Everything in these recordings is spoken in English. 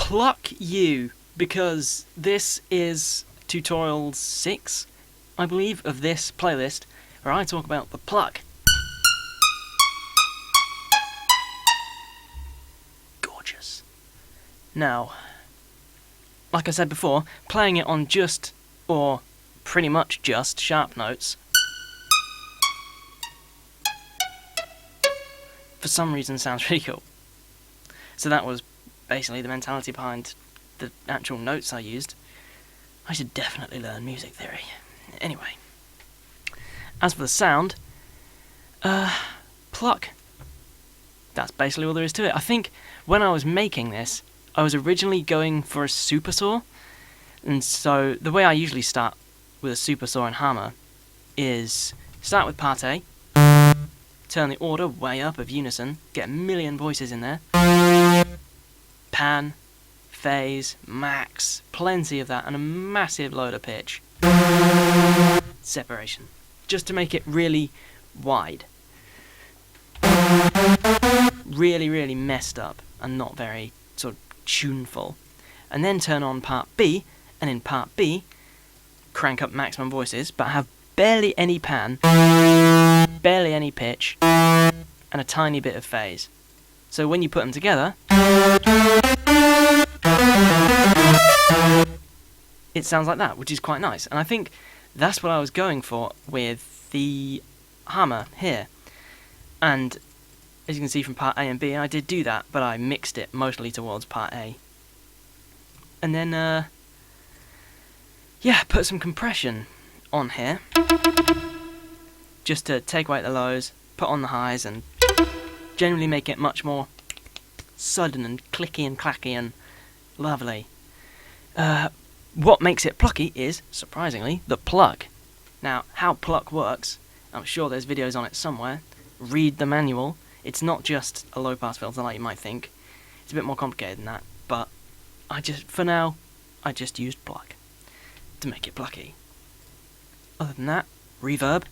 pluck you, because this is tutorial 6, I believe, of this playlist, where I talk about the pluck. Gorgeous. Now, like I said before, playing it on just, or pretty much just, sharp notes, for some reason sounds really cool. So that was basically the mentality behind the actual notes I used. I should definitely learn music theory. Anyway, as for the sound, pluck. That's basically all there is to it. I think when I was making this, I was originally going for a super saw, and so the way I usually start with a super saw and hammer is start with part A, turn the order way up of unison, get a million voices in there, pan, phase, max, plenty of that, and a massive load of pitch. Separation. Just to make it really wide. Really, really messed up and not very sort of tuneful. And then turn on part B, and in part B, crank up maximum voices, but have barely any pan, barely any pitch, and a tiny bit of phase. So when you put them together, it sounds like that, which is quite nice. And I think that's what I was going for with the hammer here. And as you can see from part A and B, I did do that, but I mixed it mostly towards part A. And then, yeah, put some compression on here, just to take away the lows, put on the highs, and generally make it much more sudden and clicky and clacky and lovely. What makes it plucky is, surprisingly, the pluck. Now, how pluck works, I'm sure there's videos on it somewhere. Read the manual. It's not just a low-pass filter like you might think. It's a bit more complicated than that, but for now, I just used pluck to make it plucky. Other than that, reverb.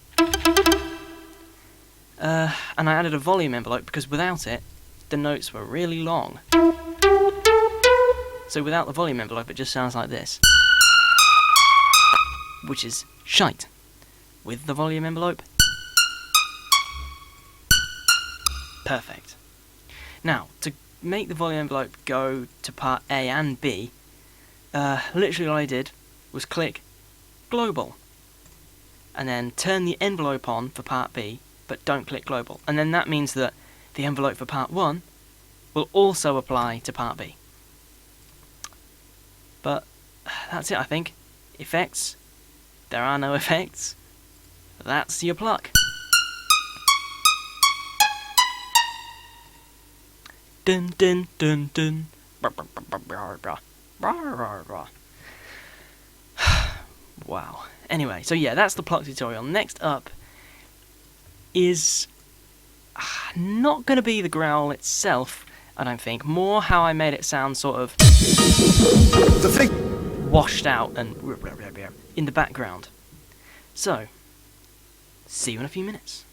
And I added a volume envelope because without it, the notes were really long. So without the volume envelope, it just sounds like this, which is shite. With the volume envelope, perfect. Now, to make the volume envelope go to part A and B, literally all I did was click global, and then turn the envelope on for part B, but don't click global. And then that means that the envelope for part 1 will also apply to part B. But that's it, I think. Effects. There are no effects. That's your pluck. Dun dun dun dun. Wow. Anyway, so yeah, that's the pluck tutorial. Next up is not going to be the growl itself, I don't think. More how I made it sound sort of washed out and in the background. So, see you in a few minutes.